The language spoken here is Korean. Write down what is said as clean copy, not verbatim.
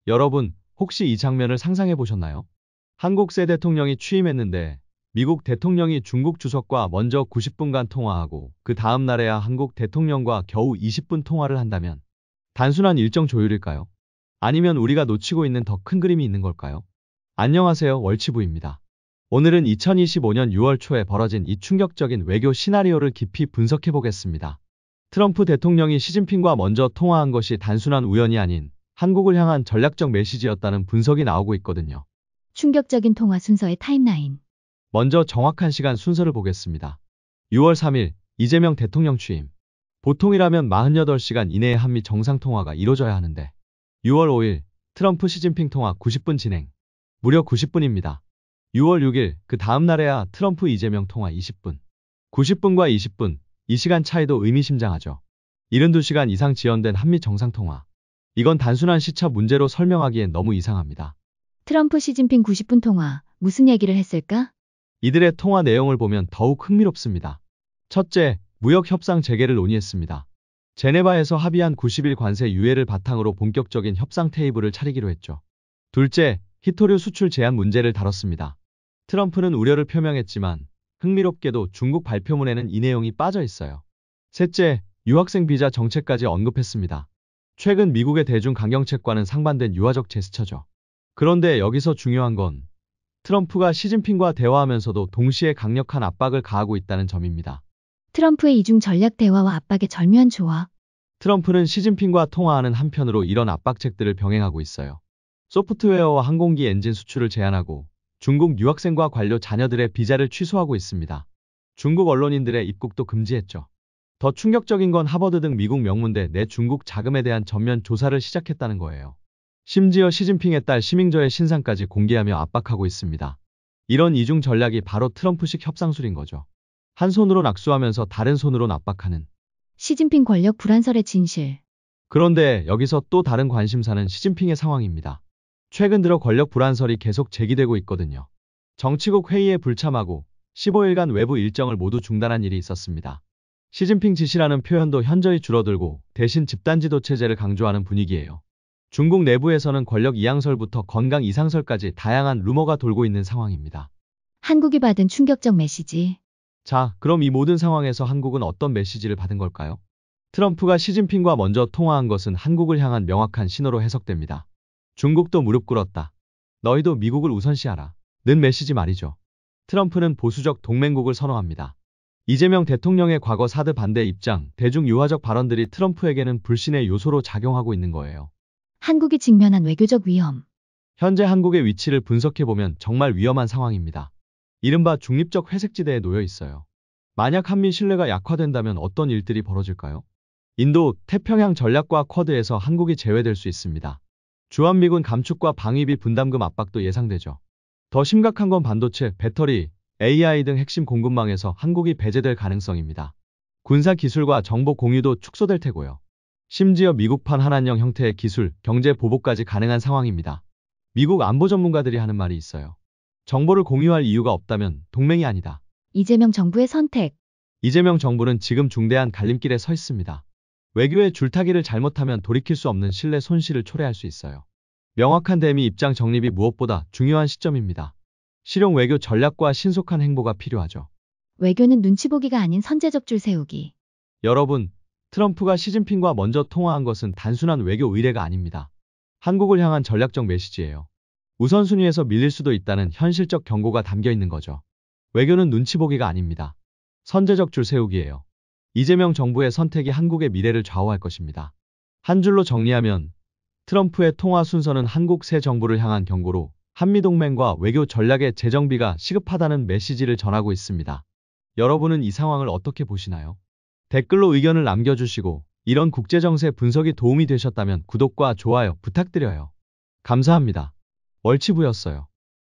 여러분, 혹시 이 장면을 상상해 보셨나요? 한국 새 대통령이 취임했는데 미국 대통령이 중국 주석과 먼저 90분간 통화하고 그 다음 날에야 한국 대통령과 겨우 20분 통화를 한다면 단순한 일정 조율일까요? 아니면 우리가 놓치고 있는 더 큰 그림이 있는 걸까요? 안녕하세요, 월치부입니다. 오늘은 2025년 6월 초에 벌어진 이 충격적인 외교 시나리오를 깊이 분석해 보겠습니다. 트럼프 대통령이 시진핑과 먼저 통화한 것이 단순한 우연이 아닌 한국을 향한 전략적 메시지였다는 분석이 나오고 있거든요. 충격적인 통화 순서의 타임라인. 먼저 정확한 시간 순서를 보겠습니다. 6월 3일 이재명 대통령 취임. 보통이라면 48시간 이내에 한미 정상통화가 이뤄져야 하는데 6월 5일 트럼프 시진핑 통화 90분 진행. 무려 90분입니다. 6월 6일 그 다음 날에야 트럼프 이재명 통화 20분. 90분과 20분, 이 시간 차이도 의미심장하죠. 72시간 이상 지연된 한미 정상통화. 이건 단순한 시차 문제로 설명하기엔 너무 이상합니다. 트럼프 시진핑 90분 통화. 무슨 얘기를 했을까? 이들의 통화 내용을 보면 더욱 흥미롭습니다. 첫째, 무역 협상 재개를 논의했습니다. 제네바에서 합의한 90일 관세 유예를 바탕으로 본격적인 협상 테이블을 차리기로 했죠. 둘째, 히토류 수출 제한 문제를 다뤘습니다. 트럼프는 우려를 표명했지만 흥미롭게도 중국 발표문에는 이 내용이 빠져 있어요. 셋째, 유학생 비자 정책까지 언급했습니다. 최근 미국의 대중 강경책과는 상반된 유화적 제스처죠. 그런데 여기서 중요한 건 트럼프가 시진핑과 대화하면서도 동시에 강력한 압박을 가하고 있다는 점입니다. 트럼프의 이중 전략 대화와 압박의 절묘한 조화. 트럼프는 시진핑과 통화하는 한편으로 이런 압박책들을 병행하고 있어요. 소프트웨어와 항공기 엔진 수출을 제한하고 중국 유학생과 관료 자녀들의 비자를 취소하고 있습니다. 중국 언론인들의 입국도 금지했죠. 더 충격적인 건 하버드 등 미국 명문대 내 중국 자금에 대한 전면 조사를 시작했다는 거예요. 심지어 시진핑의 딸 시밍저의 신상까지 공개하며 압박하고 있습니다. 이런 이중 전략이 바로 트럼프식 협상술인 거죠. 한 손으론 악수하면서 다른 손으론 압박하는. 시진핑 권력 불안설의 진실. 그런데 여기서 또 다른 관심사는 시진핑의 상황입니다. 최근 들어 권력 불안설이 계속 제기되고 있거든요. 정치국 회의에 불참하고 15일간 외부 일정을 모두 중단한 일이 있었습니다. 시진핑 지시라는 표현도 현저히 줄어들고 대신 집단지도 체제를 강조하는 분위기예요. 중국 내부에서는 권력 이양설부터 건강 이상설까지 다양한 루머가 돌고 있는 상황입니다. 한국이 받은 충격적 메시지. 자, 그럼 이 모든 상황에서 한국은 어떤 메시지를 받은 걸까요? 트럼프가 시진핑과 먼저 통화한 것은 한국을 향한 명확한 신호로 해석됩니다. 중국도 무릎 꿇었다. 너희도 미국을 우선시하라. 는 메시지 말이죠. 트럼프는 보수적 동맹국을 선호합니다. 이재명 대통령의 과거 사드 반대 입장, 대중 유화적 발언들이 트럼프에게는 불신의 요소로 작용하고 있는 거예요. 한국이 직면한 외교적 위험. 현재 한국의 위치를 분석해보면 정말 위험한 상황입니다. 이른바 중립적 회색지대에 놓여 있어요. 만약 한미 신뢰가 약화된다면 어떤 일들이 벌어질까요? 인도, 태평양 전략과 쿼드에서 한국이 제외될 수 있습니다. 주한미군 감축과 방위비 분담금 압박도 예상되죠. 더 심각한 건 반도체, 배터리, AI 등 핵심 공급망에서 한국이 배제될 가능성입니다. 군사 기술과 정보 공유도 축소될 테고요. 심지어 미국판 한한령 형태의 기술, 경제 보복까지 가능한 상황입니다. 미국 안보 전문가들이 하는 말이 있어요. 정보를 공유할 이유가 없다면 동맹이 아니다. 이재명 정부의 선택. 이재명 정부는 지금 중대한 갈림길에 서 있습니다. 외교의 줄타기를 잘못하면 돌이킬 수 없는 신뢰 손실을 초래할 수 있어요. 명확한 대미 입장 정립이 무엇보다 중요한 시점입니다. 실용 외교 전략과 신속한 행보가 필요하죠. 외교는 눈치 보기가 아닌 선제적 줄 세우기. 여러분, 트럼프가 시진핑과 먼저 통화한 것은 단순한 외교 의례가 아닙니다. 한국을 향한 전략적 메시지예요. 우선순위에서 밀릴 수도 있다는 현실적 경고가 담겨 있는 거죠. 외교는 눈치 보기가 아닙니다. 선제적 줄 세우기예요. 이재명 정부의 선택이 한국의 미래를 좌우할 것입니다. 한 줄로 정리하면 트럼프의 통화 순서는 한국 새 정부를 향한 경고로 한미동맹과 외교 전략의 재정비가 시급하다는 메시지를 전하고 있습니다. 여러분은 이 상황을 어떻게 보시나요? 댓글로 의견을 남겨주시고 이런 국제정세 분석이 도움이 되셨다면 구독과 좋아요 부탁드려요. 감사합니다. 월치부였어요.